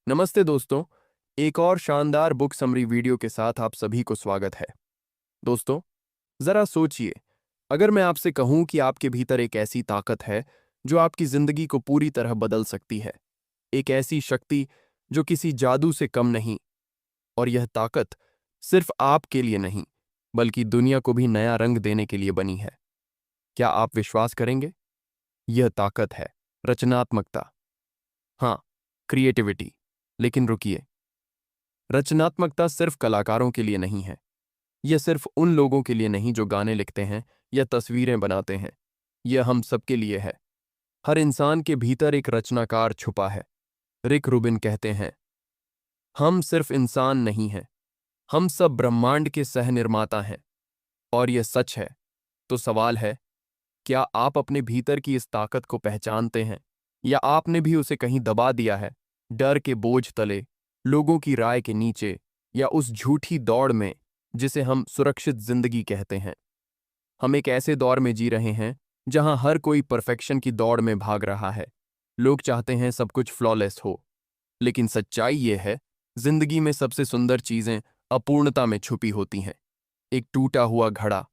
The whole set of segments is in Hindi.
नमस्ते दोस्तों। एक और शानदार बुक समरी वीडियो के साथ आप सभी को स्वागत है। दोस्तों, जरा सोचिए, अगर मैं आपसे कहूं कि आपके भीतर एक ऐसी ताकत है जो आपकी जिंदगी को पूरी तरह बदल सकती है, एक ऐसी शक्ति जो किसी जादू से कम नहीं, और यह ताकत सिर्फ आपके लिए नहीं बल्कि दुनिया को भी नया रंग देने के लिए बनी है। क्या आप विश्वास करेंगे? यह ताकत है रचनात्मकता। हाँ, क्रिएटिविटी। लेकिन रुकिए, रचनात्मकता सिर्फ कलाकारों के लिए नहीं है। यह सिर्फ उन लोगों के लिए नहीं जो गाने लिखते हैं या तस्वीरें बनाते हैं। यह हम सबके लिए है। हर इंसान के भीतर एक रचनाकार छुपा है। रिक रूबिन कहते हैं, हम सिर्फ इंसान नहीं हैं, हम सब ब्रह्मांड के सह निर्माता हैं। और यह सच है। तो सवाल है, क्या आप अपने भीतर की इस ताकत को पहचानते हैं, या आपने भी उसे कहीं दबा दिया है, डर के बोझ तले, लोगों की राय के नीचे, या उस झूठी दौड़ में जिसे हम सुरक्षित जिंदगी कहते हैं। हम एक ऐसे दौर में जी रहे हैं जहां हर कोई परफेक्शन की दौड़ में भाग रहा है। लोग चाहते हैं सब कुछ फ्लॉलेस हो, लेकिन सच्चाई यह है, जिंदगी में सबसे सुंदर चीजें अपूर्णता में छुपी होती हैं। एक टूटा हुआ घड़ा,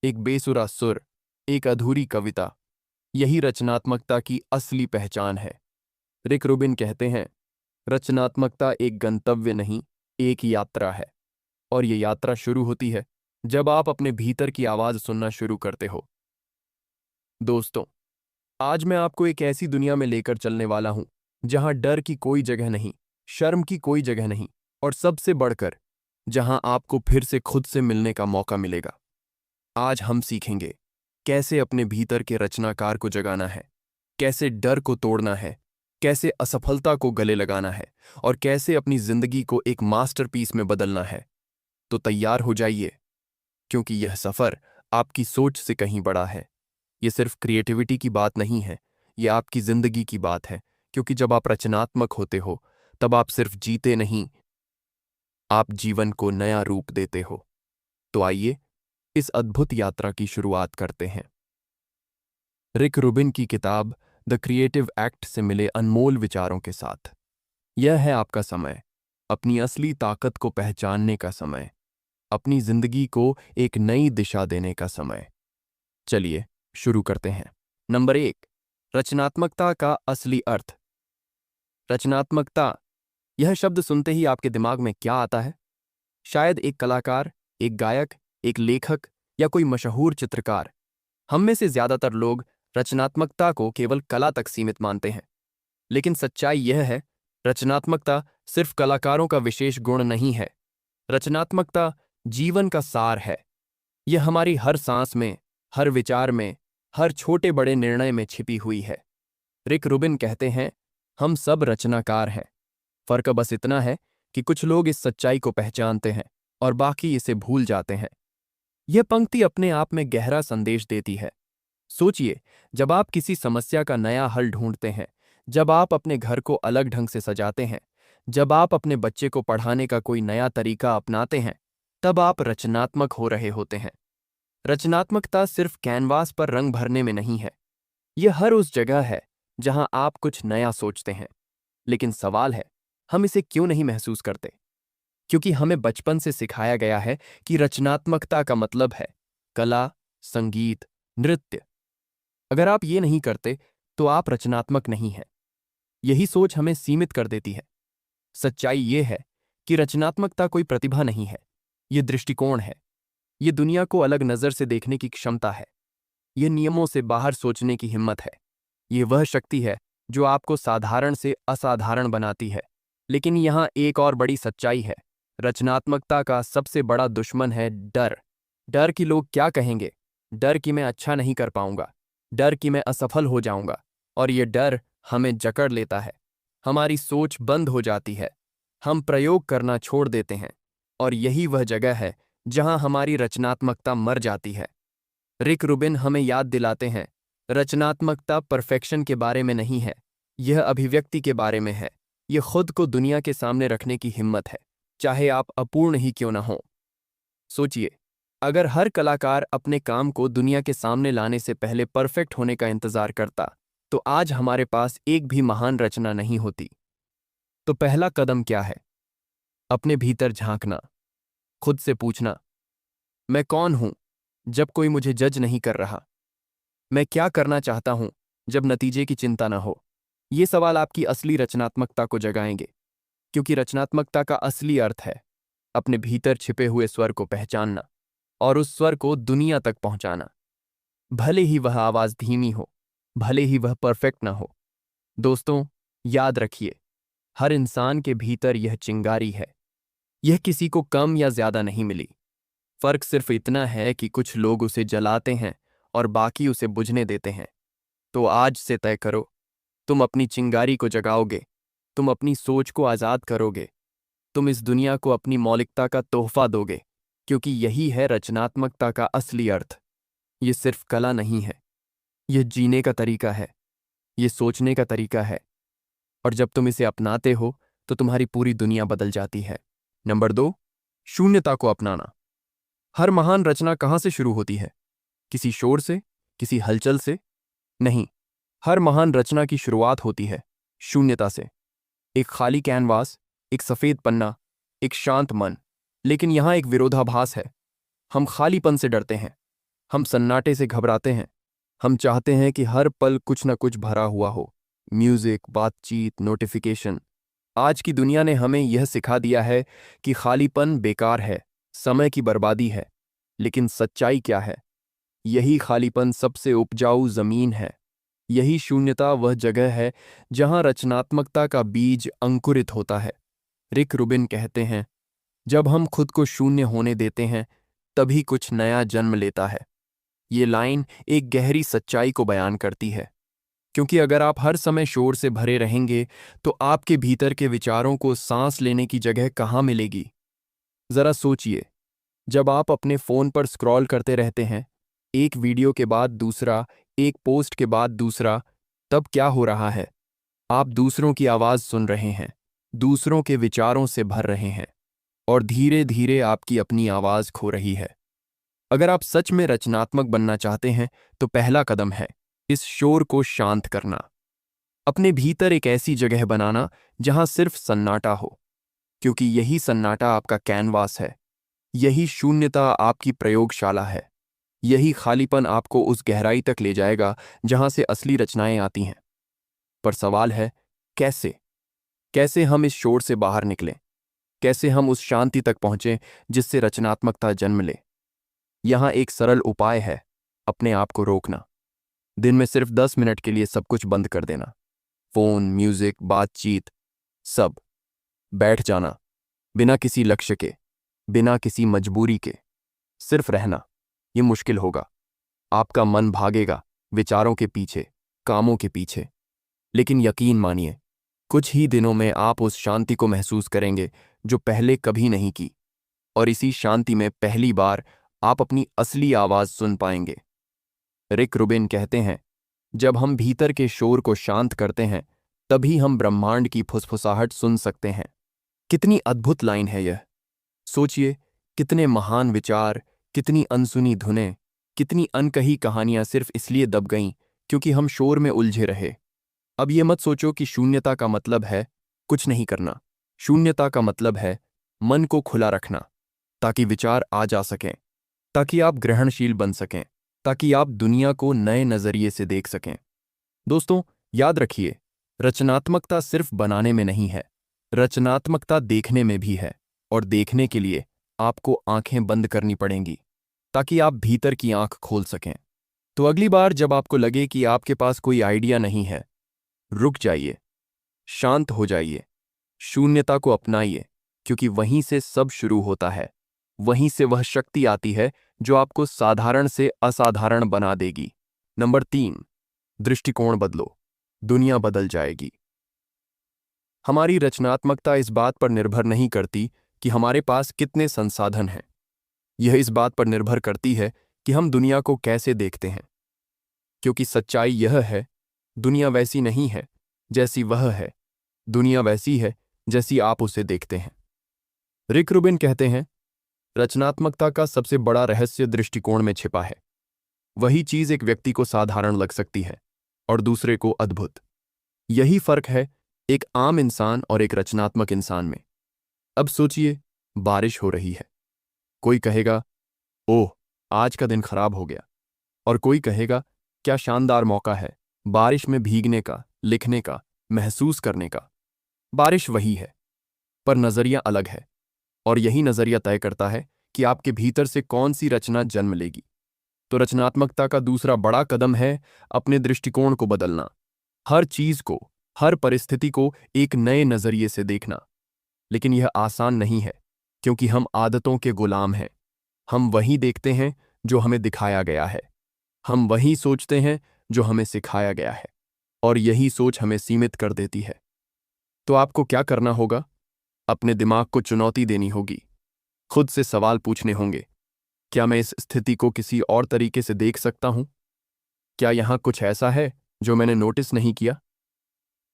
एक बेसुरा सुर, एक अधूरी कविता, यही रचनात्मकता की असली पहचान है। रिक रूबिन कहते हैं, रचनात्मकता एक गंतव्य नहीं, एक यात्रा है। और ये यात्रा शुरू होती है जब आप अपने भीतर की आवाज सुनना शुरू करते हो। दोस्तों, आज मैं आपको एक ऐसी दुनिया में लेकर चलने वाला हूं जहां डर की कोई जगह नहीं, शर्म की कोई जगह नहीं, और सबसे बढ़कर जहां आपको फिर से खुद से मिलने का मौका मिलेगा। आज हम सीखेंगे कैसे अपने भीतर के रचनाकार को जगाना है, कैसे डर को तोड़ना है, कैसे असफलता को गले लगाना है, और कैसे अपनी जिंदगी को एक मास्टरपीस में बदलना है। तो तैयार हो जाइए, क्योंकि यह सफर आपकी सोच से कहीं बड़ा है। यह सिर्फ क्रिएटिविटी की बात नहीं है, यह आपकी जिंदगी की बात है। क्योंकि जब आप रचनात्मक होते हो, तब आप सिर्फ जीते नहीं, आप जीवन को नया रूप देते हो। तो आइए इस अद्भुत यात्रा की शुरुआत करते हैं। रिक रूबिन की किताब द क्रिएटिव एक्ट से मिले अनमोल विचारों के साथ। यह है आपका समय, अपनी असली ताकत को पहचानने का समय, अपनी जिंदगी को एक नई दिशा देने का समय। चलिए शुरू करते हैं। नंबर 1, रचनात्मकता का असली अर्थ। रचनात्मकता, यह शब्द सुनते ही आपके दिमाग में क्या आता है? शायद एक कलाकार, एक गायक, एक लेखक, या कोई मशहूर चित्रकार। हम में से ज्यादातर लोग रचनात्मकता को केवल कला तक सीमित मानते हैं। लेकिन सच्चाई यह है, रचनात्मकता सिर्फ कलाकारों का विशेष गुण नहीं है। रचनात्मकता जीवन का सार है। यह हमारी हर सांस में, हर विचार में, हर छोटे बड़े निर्णय में छिपी हुई है। रिक रूबिन कहते हैं, हम सब रचनाकार हैं। फर्क बस इतना है कि कुछ लोग इस सच्चाई को पहचानते हैं और बाकी इसे भूल जाते हैं। यह पंक्ति अपने आप में गहरा संदेश देती है। सोचिए, जब आप किसी समस्या का नया हल ढूंढते हैं, जब आप अपने घर को अलग ढंग से सजाते हैं, जब आप अपने बच्चे को पढ़ाने का कोई नया तरीका अपनाते हैं, तब आप रचनात्मक हो रहे होते हैं। रचनात्मकता सिर्फ कैनवास पर रंग भरने में नहीं है, यह हर उस जगह है जहां आप कुछ नया सोचते हैं। लेकिन सवाल है, हम इसे क्यों नहीं महसूस करते? क्योंकि हमें बचपन से सिखाया गया है कि रचनात्मकता का मतलब है कला, संगीत, नृत्य। अगर आप ये नहीं करते तो आप रचनात्मक नहीं हैं। यही सोच हमें सीमित कर देती है। सच्चाई ये है कि रचनात्मकता कोई प्रतिभा नहीं है, ये दृष्टिकोण है। ये दुनिया को अलग नजर से देखने की क्षमता है। ये नियमों से बाहर सोचने की हिम्मत है। ये वह शक्ति है जो आपको साधारण से असाधारण बनाती है। लेकिन यहां एक और बड़ी सच्चाई है, रचनात्मकता का सबसे बड़ा दुश्मन है डर। डर कि लोग क्या कहेंगे, डर कि मैं अच्छा नहीं कर पाऊंगा, डर कि मैं असफल हो जाऊंगा। और ये डर हमें जकड़ लेता है। हमारी सोच बंद हो जाती है, हम प्रयोग करना छोड़ देते हैं, और यही वह जगह है जहां हमारी रचनात्मकता मर जाती है। रिक रूबिन हमें याद दिलाते हैं, रचनात्मकता परफेक्शन के बारे में नहीं है, यह अभिव्यक्ति के बारे में है। यह खुद को दुनिया के सामने रखने की हिम्मत है, चाहे आप अपूर्ण ही क्यों न हो। सोचिए, अगर हर कलाकार अपने काम को दुनिया के सामने लाने से पहले परफेक्ट होने का इंतजार करता, तो आज हमारे पास एक भी महान रचना नहीं होती। तो पहला कदम क्या है? अपने भीतर झांकना, खुद से पूछना, मैं कौन हूं जब कोई मुझे जज नहीं कर रहा? मैं क्या करना चाहता हूं जब नतीजे की चिंता न हो? ये सवाल आपकी असली रचनात्मकता को जगाएंगे, क्योंकि रचनात्मकता का असली अर्थ है अपने भीतर छिपे हुए स्वर को पहचानना और उस स्वर को दुनिया तक पहुंचाना, भले ही वह आवाज धीमी हो, भले ही वह परफेक्ट ना हो। दोस्तों, याद रखिए, हर इंसान के भीतर यह चिंगारी है। यह किसी को कम या ज्यादा नहीं मिली। फर्क सिर्फ इतना है कि कुछ लोग उसे जलाते हैं और बाकी उसे बुझने देते हैं। तो आज से तय करो, तुम अपनी चिंगारी को जगाओगे, तुम अपनी सोच को आजाद करोगे, तुम इस दुनिया को अपनी मौलिकता का तोहफा दोगे, क्योंकि यही है रचनात्मकता का असली अर्थ। ये सिर्फ कला नहीं है, यह जीने का तरीका है, ये सोचने का तरीका है, और जब तुम इसे अपनाते हो तो तुम्हारी पूरी दुनिया बदल जाती है। नंबर 2, शून्यता को अपनाना। हर महान रचना कहाँ से शुरू होती है? किसी शोर से, किसी हलचल से? नहीं, हर महान रचना की शुरुआत होती है शून्यता से। एक खाली कैनवास, एक सफेद पन्ना, एक शांत मन। लेकिन यहां एक विरोधाभास है। हम खालीपन से डरते हैं, हम सन्नाटे से घबराते हैं, हम चाहते हैं कि हर पल कुछ न कुछ भरा हुआ हो, म्यूजिक, बातचीत, नोटिफिकेशन। आज की दुनिया ने हमें यह सिखा दिया है कि खालीपन बेकार है, समय की बर्बादी है। लेकिन सच्चाई क्या है? यही खालीपन सबसे उपजाऊ जमीन है। यही शून्यता वह जगह है जहां रचनात्मकता का बीज अंकुरित होता है। रिक रूबिन कहते हैं, जब हम खुद को शून्य होने देते हैं तभी कुछ नया जन्म लेता है। ये लाइन एक गहरी सच्चाई को बयान करती है, क्योंकि अगर आप हर समय शोर से भरे रहेंगे तो आपके भीतर के विचारों को सांस लेने की जगह कहाँ मिलेगी? जरा सोचिए, जब आप अपने फोन पर स्क्रॉल करते रहते हैं, एक वीडियो के बाद दूसरा, एक पोस्ट के बाद दूसरा, तब क्या हो रहा है? आप दूसरों की आवाज सुन रहे हैं, दूसरों के विचारों से भर रहे हैं, और धीरे धीरे आपकी अपनी आवाज खो रही है। अगर आप सच में रचनात्मक बनना चाहते हैं तो पहला कदम है इस शोर को शांत करना। अपने भीतर एक ऐसी जगह बनाना जहां सिर्फ सन्नाटा हो, क्योंकि यही सन्नाटा आपका कैनवास है। यही शून्यता आपकी प्रयोगशाला है। यही खालीपन आपको उस गहराई तक ले जाएगा जहां से असली रचनाएं आती हैं। पर सवाल है, कैसे? कैसे हम इस शोर से बाहर निकलें? कैसे हम उस शांति तक पहुंचें जिससे रचनात्मकता जन्म ले? यहां एक सरल उपाय है, अपने आप को रोकना। दिन में सिर्फ 10 मिनट के लिए सब कुछ बंद कर देना। फोन, म्यूजिक, बातचीत, सब। बैठ जाना, बिना किसी लक्ष्य के, बिना किसी मजबूरी के, सिर्फ रहना। ये मुश्किल होगा, आपका मन भागेगा विचारों के पीछे, कामों के पीछे। लेकिन यकीन मानिए, कुछ ही दिनों में आप उस शांति को महसूस करेंगे जो पहले कभी नहीं की। और इसी शांति में पहली बार आप अपनी असली आवाज सुन पाएंगे। रिक रूबिन कहते हैं, जब हम भीतर के शोर को शांत करते हैं तभी हम ब्रह्मांड की फुसफुसाहट सुन सकते हैं। कितनी अद्भुत लाइन है यह! सोचिए, कितने महान विचार, कितनी अनसुनी धुनें, कितनी अनकही कहानियां सिर्फ इसलिए दब गईं क्योंकि हम शोर में उलझे रहे। अब ये मत सोचो कि शून्यता का मतलब है कुछ नहीं करना। शून्यता का मतलब है मन को खुला रखना, ताकि विचार आ जा सकें, ताकि आप ग्रहणशील बन सकें, ताकि आप दुनिया को नए नजरिए से देख सकें। दोस्तों, याद रखिए, रचनात्मकता सिर्फ बनाने में नहीं है, रचनात्मकता देखने में भी है। और देखने के लिए आपको आंखें बंद करनी पड़ेंगी, ताकि आप भीतर की आंख खोल सकें। तो अगली बार जब आपको लगे कि आपके पास कोई आइडिया नहीं है, रुक जाइए, शांत हो जाइए, शून्यता को अपनाइए, क्योंकि वहीं से सब शुरू होता है। वहीं से वह शक्ति आती है जो आपको साधारण से असाधारण बना देगी। नंबर 3, दृष्टिकोण बदलो, दुनिया बदल जाएगी। हमारी रचनात्मकता इस बात पर निर्भर नहीं करती कि हमारे पास कितने संसाधन हैं। यह इस बात पर निर्भर करती है कि हम दुनिया को कैसे देखते हैं। क्योंकि सच्चाई यह है, दुनिया वैसी नहीं है जैसी वह है, दुनिया वैसी है जैसी आप उसे देखते हैं। रिक रूबिन कहते हैं, रचनात्मकता का सबसे बड़ा रहस्य दृष्टिकोण में छिपा है। वही चीज एक व्यक्ति को साधारण लग सकती है और दूसरे को अद्भुत। यही फर्क है एक आम इंसान और एक रचनात्मक इंसान में। अब सोचिए, बारिश हो रही है। कोई कहेगा, ओह, आज का दिन खराब हो गया। और कोई कहेगा, क्या शानदार मौका है बारिश में भीगने का, लिखने का, महसूस करने का। बारिश वही है, पर नजरिया अलग है। और यही नजरिया तय करता है कि आपके भीतर से कौन सी रचना जन्म लेगी। तो रचनात्मकता का दूसरा बड़ा कदम है अपने दृष्टिकोण को बदलना। हर चीज को, हर परिस्थिति को एक नए नजरिए से देखना। लेकिन यह आसान नहीं है, क्योंकि हम आदतों के गुलाम हैं। हम वही देखते हैं जो हमें दिखाया गया है। हम वही सोचते हैं जो हमें सिखाया गया है। और यही सोच हमें सीमित कर देती है। तो आपको क्या करना होगा? अपने दिमाग को चुनौती देनी होगी। खुद से सवाल पूछने होंगे। क्या मैं इस स्थिति को किसी और तरीके से देख सकता हूं? क्या यहां कुछ ऐसा है जो मैंने नोटिस नहीं किया?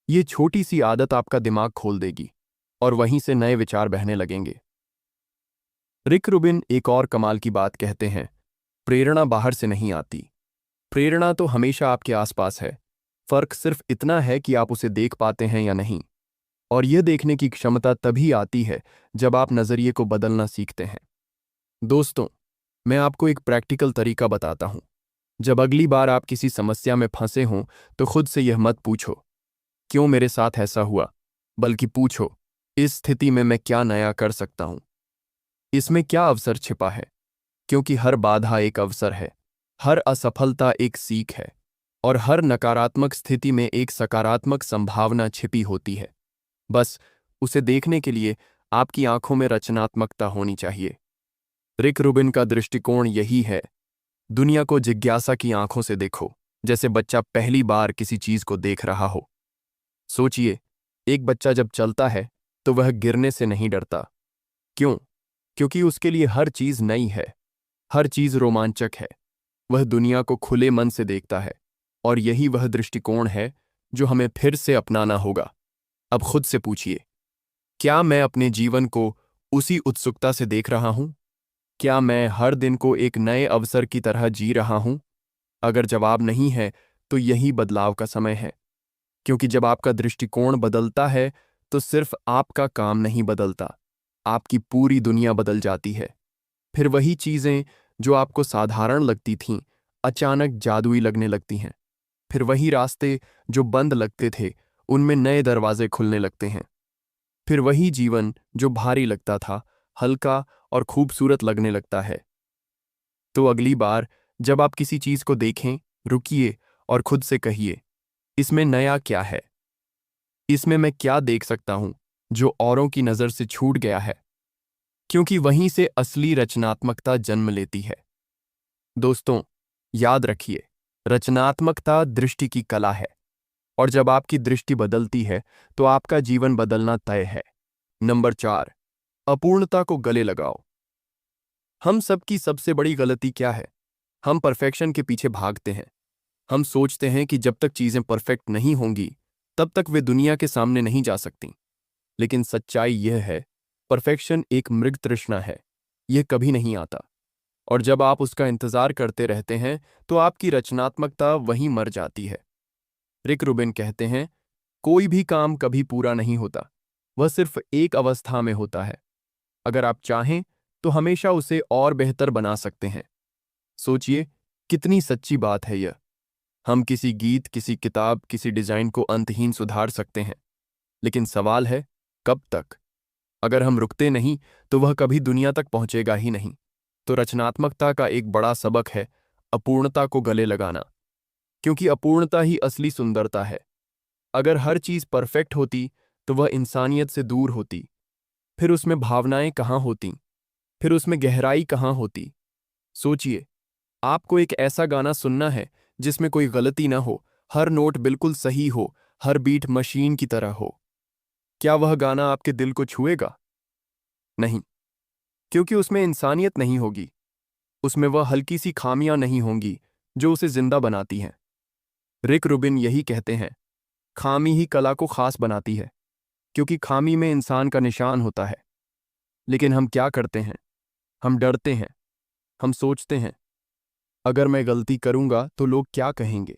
ये छोटी सी आदत आपका दिमाग खोल देगी और वहीं से नए विचार बहने लगेंगे। रिक रूबिन एक और कमाल की बात कहते हैं, प्रेरणा बाहर से नहीं आती। प्रेरणा तो हमेशा आपके आसपास है। फर्क सिर्फ इतना है कि आप उसे देख पाते हैं या नहीं। और यह देखने की क्षमता तभी आती है जब आप नजरिए को बदलना सीखते हैं। दोस्तों, मैं आपको एक प्रैक्टिकल तरीका बताता हूं। जब अगली बार आप किसी समस्या में फंसे हों, तो खुद से यह मत पूछो, क्यों मेरे साथ ऐसा हुआ, बल्कि पूछो, इस स्थिति में मैं क्या नया कर सकता हूं? इसमें क्या अवसर छिपा है? क्योंकि हर बाधा एक अवसर है, हर असफलता एक सीख है, और हर नकारात्मक स्थिति में एक सकारात्मक संभावना छिपी होती है। बस उसे देखने के लिए आपकी आंखों में रचनात्मकता होनी चाहिए। रिक रूबिन का दृष्टिकोण यही है, दुनिया को जिज्ञासा की आंखों से देखो, जैसे बच्चा पहली बार किसी चीज को देख रहा हो। सोचिए, एक बच्चा जब चलता है तो वह गिरने से नहीं डरता। क्यों? क्योंकि उसके लिए हर चीज नई है, हर चीज रोमांचक है। वह दुनिया को खुले मन से देखता है। और यही वह दृष्टिकोण है जो हमें फिर से अपनाना होगा। अब खुद से पूछिए, क्या मैं अपने जीवन को उसी उत्सुकता से देख रहा हूं? क्या मैं हर दिन को एक नए अवसर की तरह जी रहा हूं? अगर जवाब नहीं है, तो यही बदलाव का समय है। क्योंकि जब आपका दृष्टिकोण बदलता है, तो सिर्फ आपका काम नहीं बदलता, आपकी पूरी दुनिया बदल जाती है। फिर वही चीजें जो आपको साधारण लगती थीं, अचानक जादुई लगने लगती हैं। फिर वही रास्ते जो बंद लगते थे, उनमें नए दरवाजे खुलने लगते हैं। फिर वही जीवन जो भारी लगता था, हल्का और खूबसूरत लगने लगता है। तो अगली बार जब आप किसी चीज को देखें, रुकिए और खुद से कहिए, इसमें नया क्या है? इसमें मैं क्या देख सकता हूं जो औरों की नजर से छूट गया है? क्योंकि वहीं से असली रचनात्मकता जन्म लेती है। दोस्तों, याद रखिए, रचनात्मकता दृष्टि की कला है। और जब आपकी दृष्टि बदलती है, तो आपका जीवन बदलना तय है। नंबर 4, अपूर्णता को गले लगाओ। हम सबकी सबसे बड़ी गलती क्या है? हम परफेक्शन के पीछे भागते हैं। हम सोचते हैं कि जब तक चीजें परफेक्ट नहीं होंगी, तब तक वे दुनिया के सामने नहीं जा सकती। लेकिन सच्चाई यह है, परफेक्शन एक मृग तृष्णा है। यह कभी नहीं आता। और जब आप उसका इंतजार करते रहते हैं, तो आपकी रचनात्मकता वहीं मर जाती है। रिक रूबिन कहते हैं, कोई भी काम कभी पूरा नहीं होता, वह सिर्फ एक अवस्था में होता है। अगर आप चाहें तो हमेशा उसे और बेहतर बना सकते हैं। सोचिए, कितनी सच्ची बात है यह। हम किसी गीत, किसी किताब, किसी डिजाइन को अंतहीन सुधार सकते हैं। लेकिन सवाल है, कब तक? अगर हम रुकते नहीं, तो वह कभी दुनिया तक पहुंचेगा ही नहीं। तो रचनात्मकता का एक बड़ा सबक है अपूर्णता को गले लगाना। क्योंकि अपूर्णता ही असली सुंदरता है। अगर हर चीज परफेक्ट होती, तो वह इंसानियत से दूर होती। फिर उसमें भावनाएं कहाँ होती? फिर उसमें गहराई कहाँ होती? सोचिए, आपको एक ऐसा गाना सुनना है जिसमें कोई गलती ना हो, हर नोट बिल्कुल सही हो, हर बीट मशीन की तरह हो। क्या वह गाना आपके दिल को छुएगा? नहीं, क्योंकि उसमें इंसानियत नहीं होगी। उसमें वह हल्की सी खामियां नहीं होंगी जो उसे जिंदा बनाती हैं। रिक रूबिन यही कहते हैं, खामी ही कला को खास बनाती है, क्योंकि खामी में इंसान का निशान होता है। लेकिन हम क्या करते हैं? हम डरते हैं। हम सोचते हैं, अगर मैं गलती करूंगा तो लोग क्या कहेंगे?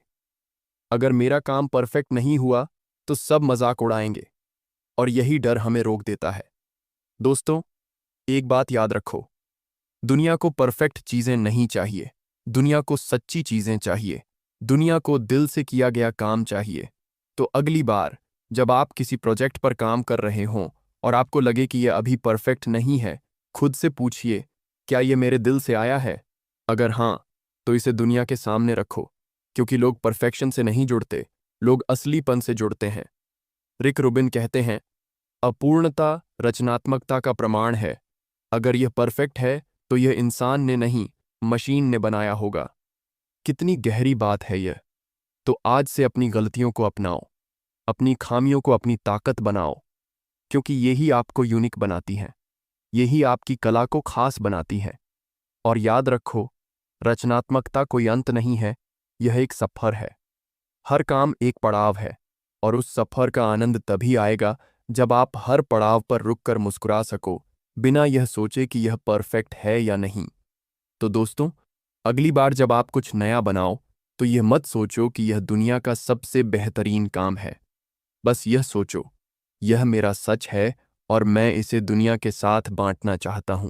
अगर मेरा काम परफेक्ट नहीं हुआ तो सब मजाक उड़ाएंगे और यही डर हमें रोक देता है। दोस्तों, एक बात याद रखो, दुनिया को परफेक्ट चीजें नहीं चाहिए, दुनिया को सच्ची चीजें चाहिए, दुनिया को दिल से किया गया काम चाहिए। तो अगली बार जब आप किसी प्रोजेक्ट पर काम कर रहे हों और आपको लगे कि यह अभी परफेक्ट नहीं है, खुद से पूछिए, क्या यह मेरे दिल से आया है? अगर हाँ, तो इसे दुनिया के सामने रखो, क्योंकि लोग परफेक्शन से नहीं जुड़ते, लोग असलीपन से जुड़ते हैं। रिक रूबिन कहते हैं, अपूर्णता रचनात्मकता का प्रमाण है। अगर यह परफेक्ट है तो यह इंसान ने नहीं, मशीन ने बनाया होगा। कितनी गहरी बात है यह। तो आज से अपनी गलतियों को अपनाओ, अपनी खामियों को अपनी ताकत बनाओ, क्योंकि यही आपको यूनिक बनाती हैं, यही आपकी कला को खास बनाती है। और याद रखो, रचनात्मकता कोई अंत नहीं है, यह एक सफर है। हर काम एक पड़ाव है, और उस सफर का आनंद तभी आएगा जब आप हर पड़ाव पर रुककर मुस्कुरा सको, बिना यह सोचे कि यह परफेक्ट है या नहीं। तो दोस्तों, अगली बार जब आप कुछ नया बनाओ, तो यह मत सोचो कि यह दुनिया का सबसे बेहतरीन काम है। बस यह सोचो, यह मेरा सच है और मैं इसे दुनिया के साथ बांटना चाहता हूं।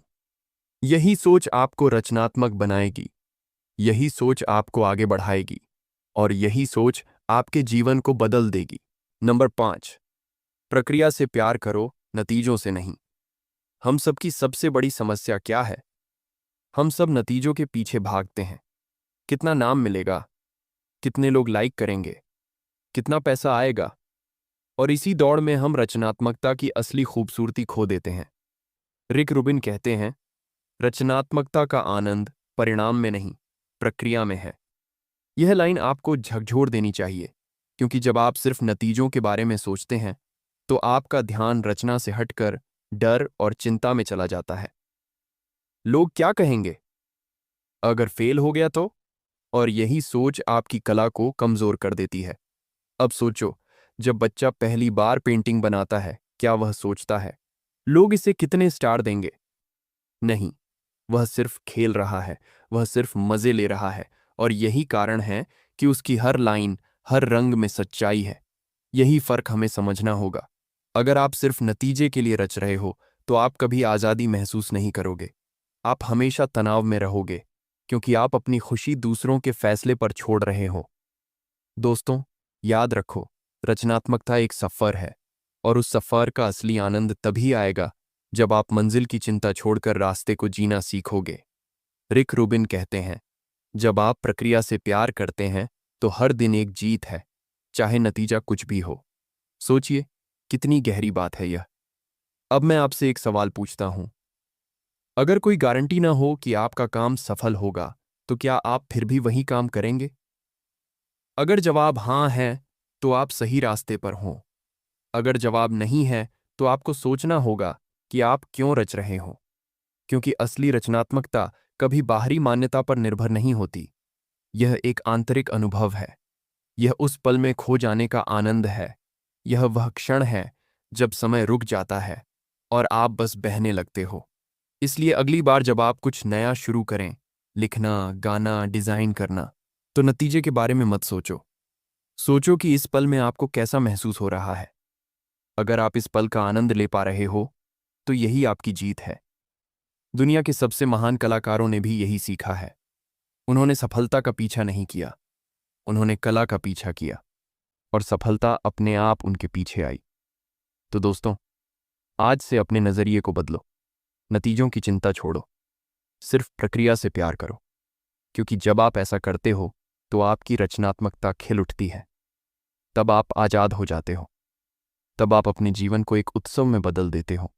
यही सोच आपको रचनात्मक बनाएगी, यही सोच आपको आगे बढ़ाएगी, और यही सोच आपके जीवन को बदल देगी। नंबर 5, प्रक्रिया से प्यार करो, नतीजों से नहीं। हम सबकी सबसे बड़ी समस्या क्या है? हम सब नतीजों के पीछे भागते हैं। कितना नाम मिलेगा, कितने लोग लाइक करेंगे, कितना पैसा आएगा, और इसी दौड़ में हम रचनात्मकता की असली खूबसूरती खो देते हैं। रिक रूबिन कहते हैं, रचनात्मकता का आनंद परिणाम में नहीं, प्रक्रिया में है। यह लाइन आपको झकझोर देनी चाहिए, क्योंकि जब आप सिर्फ नतीजों के बारे में सोचते हैं, तो आपका ध्यान रचना से हटकर डर और चिंता में चला जाता है। लोग क्या कहेंगे अगर फेल हो गया तो? और यही सोच आपकी कला को कमजोर कर देती है। अब सोचो, जब बच्चा पहली बार पेंटिंग बनाता है, क्या वह सोचता है, लोग इसे कितने स्टार देंगे? नहीं, वह सिर्फ खेल रहा है, वह सिर्फ मजे ले रहा है, और यही कारण है कि उसकी हर लाइन, हर रंग में सच्चाई है। यही फर्क हमें समझना होगा। अगर आप सिर्फ नतीजे के लिए रच रहे हो, तो आप कभी आज़ादी महसूस नहीं करोगे। आप हमेशा तनाव में रहोगे, क्योंकि आप अपनी खुशी दूसरों के फैसले पर छोड़ रहे हो। दोस्तों, याद रखो, रचनात्मकता एक सफ़र है, और उस सफ़र का असली आनंद तभी आएगा जब आप मंजिल की चिंता छोड़कर रास्ते को जीना सीखोगे। रिक रूबिन कहते हैं, जब आप प्रक्रिया से प्यार करते हैं, तो हर दिन एक जीत है, चाहे नतीजा कुछ भी हो। सोचिए, कितनी गहरी बात है यह। अब मैं आपसे एक सवाल पूछता हूं, अगर कोई गारंटी ना हो कि आपका काम सफल होगा, तो क्या आप फिर भी वही काम करेंगे? अगर जवाब हाँ है, तो आप सही रास्ते पर हों। अगर जवाब नहीं है, तो आपको सोचना होगा कि आप क्यों रच रहे हो, क्योंकि असली रचनात्मकता कभी बाहरी मान्यता पर निर्भर नहीं होती। यह एक आंतरिक अनुभव है। यह उस पल में खो जाने का आनंद है। यह वह क्षण है जब समय रुक जाता है और आप बस बहने लगते हो। इसलिए अगली बार जब आप कुछ नया शुरू करें, लिखना, गाना, डिजाइन करना, तो नतीजे के बारे में मत सोचो। सोचो कि इस पल में आपको कैसा महसूस हो रहा है। अगर आप इस पल का आनंद ले पा रहे हो, तो यही आपकी जीत है। दुनिया के सबसे महान कलाकारों ने भी यही सीखा है। उन्होंने सफलता का पीछा नहीं किया, उन्होंने कला का पीछा किया, और सफलता अपने आप उनके पीछे आई। तो दोस्तों, आज से अपने नजरिए को बदलो, नतीजों की चिंता छोड़ो, सिर्फ प्रक्रिया से प्यार करो, क्योंकि जब आप ऐसा करते हो, तो आपकी रचनात्मकता खिल उठती है। तब आप आजाद हो जाते हो, तब आप अपने जीवन को एक उत्सव में बदल देते हो।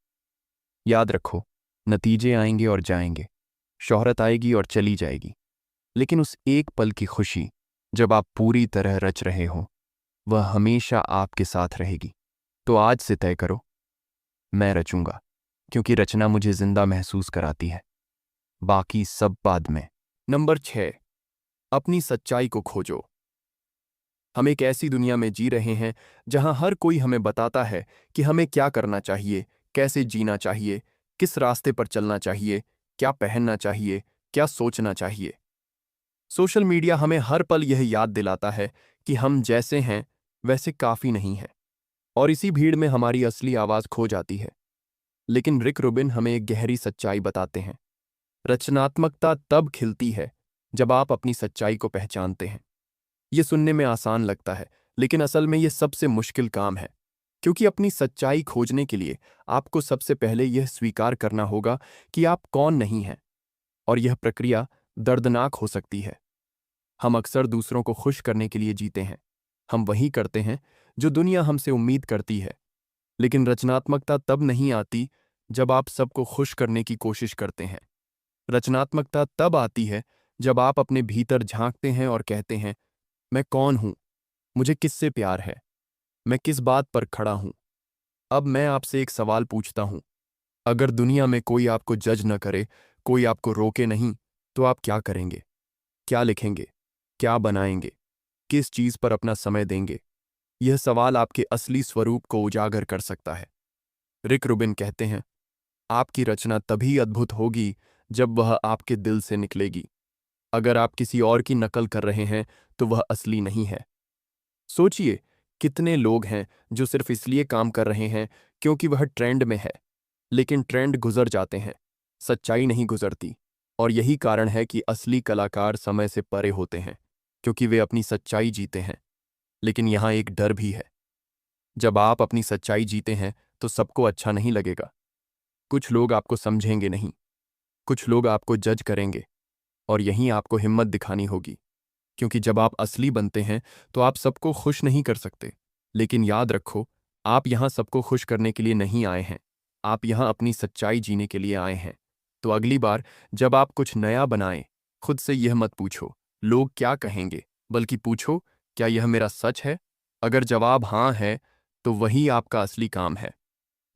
याद रखो, नतीजे आएंगे और जाएंगे, शोहरत आएगी और चली जाएगी, लेकिन उस एक पल की खुशी जब आप पूरी तरह रच रहे हो, वह हमेशा आपके साथ रहेगी। तो आज से तय करो, मैं रचूंगा, क्योंकि रचना मुझे जिंदा महसूस कराती है, बाकी सब बाद में। नंबर 6, अपनी सच्चाई को खोजो। हम एक ऐसी दुनिया में जी रहे हैं जहां हर कोई हमें बताता है कि हमें क्या करना चाहिए, कैसे जीना चाहिए, किस रास्ते पर चलना चाहिए, क्या पहनना चाहिए, क्या सोचना चाहिए। सोशल मीडिया हमें हर पल यह याद दिलाता है कि हम जैसे हैं वैसे काफी नहीं हैं। और इसी भीड़ में हमारी असली आवाज खो जाती है। लेकिन रिक रूबिन हमें एक गहरी सच्चाई बताते हैं। रचनात्मकता तब खिलती है जब आप अपनी सच्चाई को पहचानते हैं। ये सुनने में आसान लगता है, लेकिन असल में ये सबसे मुश्किल काम है, क्योंकि अपनी सच्चाई खोजने के लिए आपको सबसे पहले यह स्वीकार करना होगा कि आप कौन नहीं हैं। और यह प्रक्रिया दर्दनाक हो सकती है। हम अक्सर दूसरों को खुश करने के लिए जीते हैं। हम वही करते हैं जो दुनिया हमसे उम्मीद करती है। लेकिन रचनात्मकता तब नहीं आती जब आप सबको खुश करने की कोशिश करते हैं। रचनात्मकता तब आती है जब आप अपने भीतर झांकते हैं और कहते हैं, मैं कौन हूं, मुझे किससे प्यार है, मैं किस बात पर खड़ा हूं। अब मैं आपसे एक सवाल पूछता हूं, अगर दुनिया में कोई आपको जज न करे, कोई आपको रोके नहीं, तो आप क्या करेंगे? क्या लिखेंगे? क्या बनाएंगे? किस चीज पर अपना समय देंगे? यह सवाल आपके असली स्वरूप को उजागर कर सकता है। रिक रूबिन कहते हैं, आपकी रचना तभी अद्भुत होगी जब वह आपके दिल से निकलेगी। अगर आप किसी और की नकल कर रहे हैं तो वह असली नहीं है। सोचिए, कितने लोग हैं जो सिर्फ इसलिए काम कर रहे हैं क्योंकि वह ट्रेंड में है, लेकिन ट्रेंड गुजर जाते हैं, सच्चाई नहीं गुजरती। और यही कारण है कि असली कलाकार समय से परे होते हैं, क्योंकि वे अपनी सच्चाई जीते हैं। लेकिन यहाँ एक डर भी है। जब आप अपनी सच्चाई जीते हैं तो सबको अच्छा नहीं लगेगा। कुछ लोग आपको समझेंगे नहीं, कुछ लोग आपको जज करेंगे, और यहीं आपको हिम्मत दिखानी होगी। क्योंकि जब आप असली बनते हैं तो आप सबको खुश नहीं कर सकते। लेकिन याद रखो, आप यहाँ सबको खुश करने के लिए नहीं आए हैं, आप यहाँ अपनी सच्चाई जीने के लिए आए हैं। तो अगली बार जब आप कुछ नया बनाएं, खुद से यह मत पूछो, लोग क्या कहेंगे, बल्कि पूछो, क्या यह मेरा सच है? अगर जवाब हाँ है, तो वही आपका असली काम है।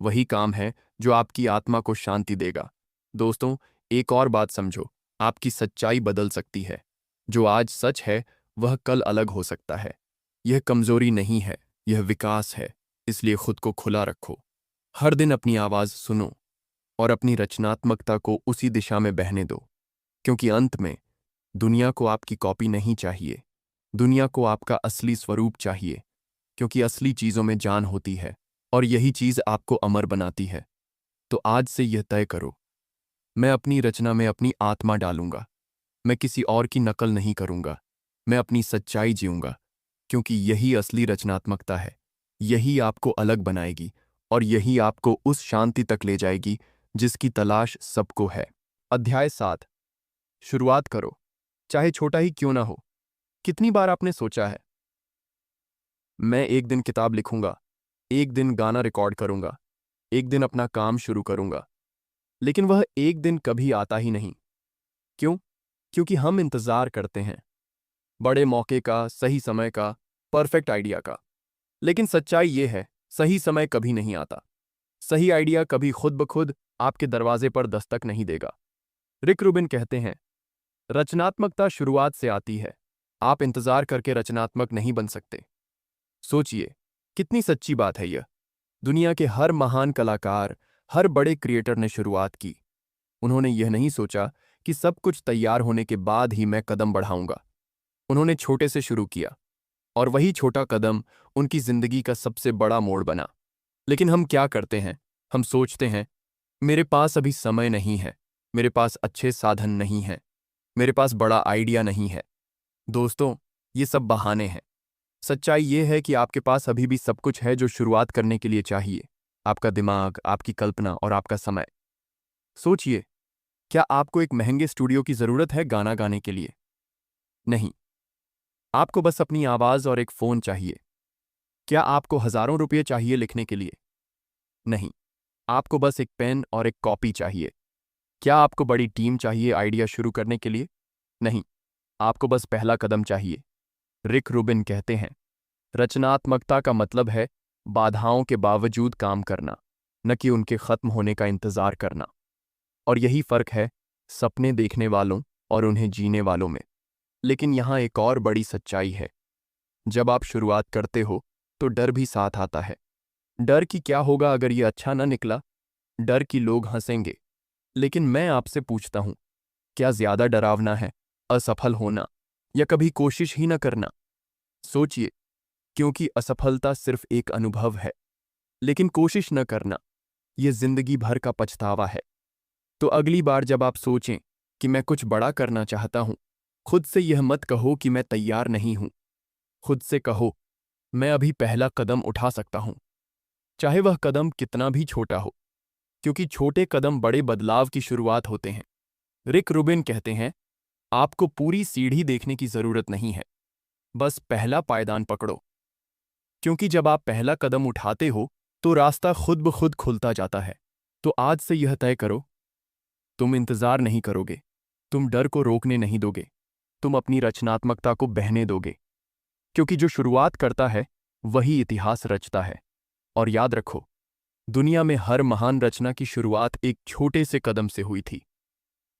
वही काम है जो आपकी आत्मा को शांति देगा। दोस्तों, एक और बात समझो, आपकी सच्चाई बदल सकती है। जो आज सच है वह कल अलग हो सकता है। यह कमजोरी नहीं है, यह विकास है। इसलिए खुद को खुला रखो, हर दिन अपनी आवाज सुनो, और अपनी रचनात्मकता को उसी दिशा में बहने दो। क्योंकि अंत में दुनिया को आपकी कॉपी नहीं चाहिए, दुनिया को आपका असली स्वरूप चाहिए। क्योंकि असली चीजों में जान होती है, और यही चीज आपको अमर बनाती है। तो आज से यह तय करो, मैं अपनी रचना में अपनी आत्मा डालूंगा। मैं किसी और की नकल नहीं करूंगा, मैं अपनी सच्चाई जीऊंगा। क्योंकि यही असली रचनात्मकता है, यही आपको अलग बनाएगी, और यही आपको उस शांति तक ले जाएगी जिसकी तलाश सबको है। अध्याय 7। शुरुआत करो, चाहे छोटा ही क्यों ना हो। कितनी बार आपने सोचा है, मैं एक दिन किताब लिखूंगा, एक दिन गाना रिकॉर्ड करूंगा, एक दिन अपना काम शुरू करूंगा, लेकिन वह एक दिन कभी आता ही नहीं। क्यों? क्योंकि हम इंतजार करते हैं, बड़े मौके का, सही समय का, परफेक्ट आइडिया का। लेकिन सच्चाई यह है, सही समय कभी नहीं आता। सही आइडिया कभी खुद ब खुद आपके दरवाजे पर दस्तक नहीं देगा। रिक रूबिन कहते हैं, रचनात्मकता शुरुआत से आती है, आप इंतजार करके रचनात्मक नहीं बन सकते। सोचिए, कितनी सच्ची बात है यह। दुनिया के हर महान कलाकार, हर बड़े क्रिएटर ने शुरुआत की। उन्होंने यह नहीं सोचा कि सब कुछ तैयार होने के बाद ही मैं कदम बढ़ाऊंगा। उन्होंने छोटे से शुरू किया, और वही छोटा कदम उनकी जिंदगी का सबसे बड़ा मोड़ बना। लेकिन हम क्या करते हैं? हम सोचते हैं, मेरे पास अभी समय नहीं है, मेरे पास अच्छे साधन नहीं हैं, मेरे पास बड़ा आइडिया नहीं है। दोस्तों, ये सब बहाने हैं। सच्चाई ये है कि आपके पास अभी भी सब कुछ है जो शुरुआत करने के लिए चाहिए। आपका दिमाग, आपकी कल्पना और आपका समय। सोचिए, क्या आपको एक महंगे स्टूडियो की जरूरत है गाना गाने के लिए? नहीं। आपको बस अपनी आवाज और एक फोन चाहिए। क्या आपको हजारों रुपये चाहिए लिखने के लिए? नहीं। आपको बस एक पेन और एक कॉपी चाहिए। क्या आपको बड़ी टीम चाहिए आइडिया शुरू करने के लिए? नहीं। आपको बस पहला कदम चाहिए। रिक रूबिन कहते हैं, रचनात्मकता का मतलब है बाधाओं के बावजूद काम करना, न कि उनके खत्म होने का इंतजार करना। और यही फर्क है सपने देखने वालों और उन्हें जीने वालों में। लेकिन यहाँ एक और बड़ी सच्चाई है। जब आप शुरुआत करते हो तो डर भी साथ आता है। डर कि क्या होगा अगर ये अच्छा न निकला, डर कि लोग हंसेंगे। लेकिन मैं आपसे पूछता हूं, क्या ज्यादा डरावना है असफल होना, या कभी कोशिश ही न करना? सोचिए, क्योंकि असफलता सिर्फ एक अनुभव है, लेकिन कोशिश न करना, यह जिंदगी भर का पछतावा है। तो अगली बार जब आप सोचें कि मैं कुछ बड़ा करना चाहता हूं, खुद से यह मत कहो कि मैं तैयार नहीं हूं। खुद से कहो, मैं अभी पहला कदम उठा सकता हूं, चाहे वह कदम कितना भी छोटा हो, क्योंकि छोटे कदम बड़े बदलाव की शुरुआत होते हैं। रिक रूबिन कहते हैं, आपको पूरी सीढ़ी देखने की जरूरत नहीं है, बस पहला पायदान पकड़ो। क्योंकि जब आप पहला कदम उठाते हो तो रास्ता खुद ब खुद खुलता जाता है। तो आज से यह तय करो, तुम इंतजार नहीं करोगे, तुम डर को रोकने नहीं दोगे, तुम अपनी रचनात्मकता को बहने दोगे। क्योंकि जो शुरुआत करता है वही इतिहास रचता है। और याद रखो, दुनिया में हर महान रचना की शुरुआत एक छोटे से कदम से हुई थी।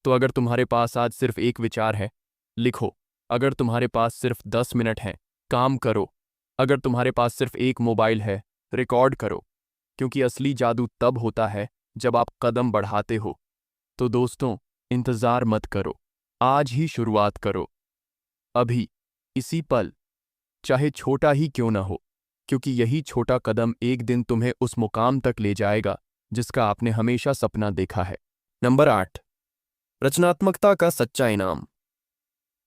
तो अगर तुम्हारे पास आज सिर्फ एक विचार है, लिखो। अगर तुम्हारे पास सिर्फ 10 मिनट हैं, काम करो। अगर तुम्हारे पास सिर्फ एक मोबाइल है, रिकॉर्ड करो। क्योंकि असली जादू तब होता है जब आप कदम बढ़ाते हो। तो दोस्तों, इंतजार मत करो, आज ही शुरुआत करो, अभी, इसी पल, चाहे छोटा ही क्यों ना हो। क्योंकि यही छोटा कदम एक दिन तुम्हें उस मुकाम तक ले जाएगा जिसका आपने हमेशा सपना देखा है। नंबर 8, रचनात्मकता का सच्चा इनाम।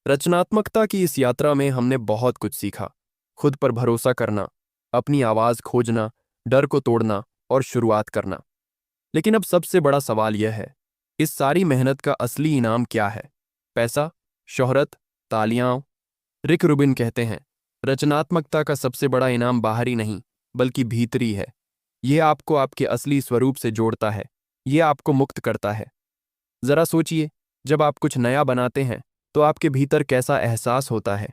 रचनात्मकता की इस यात्रा में हमने बहुत कुछ सीखा। खुद पर भरोसा करना, अपनी आवाज खोजना, डर को तोड़ना और शुरुआत करना। लेकिन अब सबसे बड़ा सवाल यह है, इस सारी मेहनत का असली इनाम क्या है? पैसा, शोहरत, तालियां? रिक रूबिन कहते हैं, रचनात्मकता का सबसे बड़ा इनाम बाहरी नहीं बल्कि भीतरी है। यह आपको आपके असली स्वरूप से जोड़ता है, यह आपको मुक्त करता है। जरा सोचिए, जब आप कुछ नया बनाते हैं तो आपके भीतर कैसा एहसास होता है?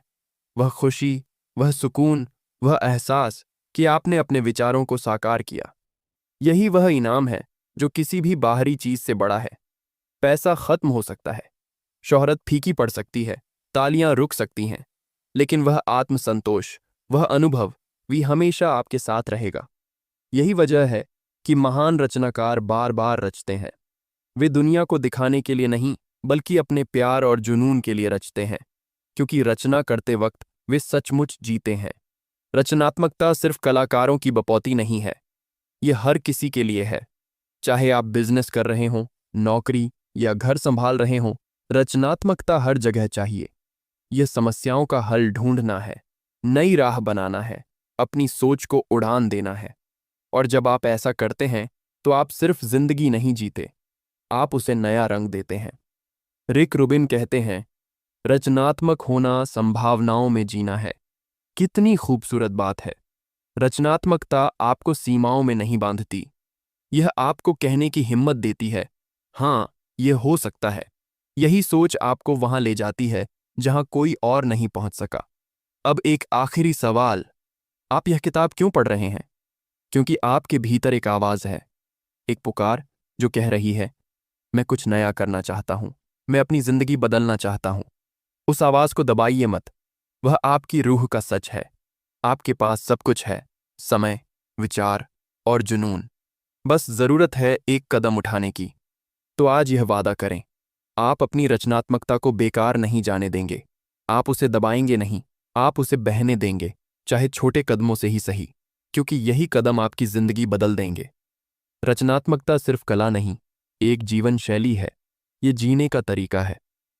वह खुशी, वह सुकून, वह एहसास कि आपने अपने विचारों को साकार किया। यही वह इनाम है जो किसी भी बाहरी चीज से बड़ा है। पैसा खत्म हो सकता है, शोहरत फीकी पड़ सकती है, तालियां रुक सकती हैं, लेकिन वह आत्मसंतोष, वह अनुभव भी हमेशा आपके साथ रहेगा। यही वजह है कि महान रचनाकार बार बार रचते हैं। वे दुनिया को दिखाने के लिए नहीं बल्कि अपने प्यार और जुनून के लिए रचते हैं। क्योंकि रचना करते वक्त वे सचमुच जीते हैं। रचनात्मकता सिर्फ कलाकारों की बपौती नहीं है, यह हर किसी के लिए है। चाहे आप बिजनेस कर रहे हों, नौकरी या घर संभाल रहे हों, रचनात्मकता हर जगह चाहिए। यह समस्याओं का हल ढूंढना है, नई राह बनाना है, अपनी सोच को उड़ान देना है। और जब आप ऐसा करते हैं तो आप सिर्फ जिंदगी नहीं जीते, आप उसे नया रंग देते हैं। रिक रूबिन कहते हैं, रचनात्मक होना संभावनाओं में जीना है। कितनी खूबसूरत बात है। रचनात्मकता आपको सीमाओं में नहीं बांधती, यह आपको कहने की हिम्मत देती है, हाँ, यह हो सकता है। यही सोच आपको वहां ले जाती है जहां कोई और नहीं पहुंच सका। अब एक आखिरी सवाल, आप यह किताब क्यों पढ़ रहे हैं? क्योंकि आपके भीतर एक आवाज है, एक पुकार जो कह रही है, मैं कुछ नया करना चाहता हूं, मैं अपनी जिंदगी बदलना चाहता हूं। उस आवाज को दबाइए मत, वह आपकी रूह का सच है। आपके पास सब कुछ है, समय, विचार और जुनून। बस जरूरत है एक कदम उठाने की। तो आज यह वादा करें, आप अपनी रचनात्मकता को बेकार नहीं जाने देंगे। आप उसे दबाएंगे नहीं, आप उसे बहने देंगे, चाहे छोटे कदमों से ही सही, क्योंकि यही कदम आपकी जिंदगी बदल देंगे। रचनात्मकता सिर्फ कला नहीं, एक जीवन शैली है। ये जीने का तरीका है।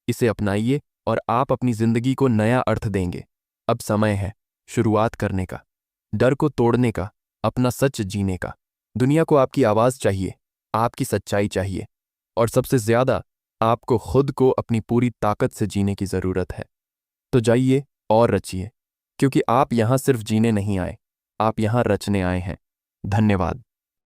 इसे अपनाइए और आप अपनी जिंदगी को नया अर्थ देंगे। अब समय है शुरुआत करने का, डर को तोड़ने का, अपना सच जीने का। दुनिया को आपकी आवाज चाहिए, आपकी सच्चाई चाहिए, और सबसे ज्यादा आपको खुद को अपनी पूरी ताकत से जीने की जरूरत है। तो जाइए और रचिए, क्योंकि आप यहां सिर्फ जीने नहीं आए, आप यहां रचने आए हैं। धन्यवाद।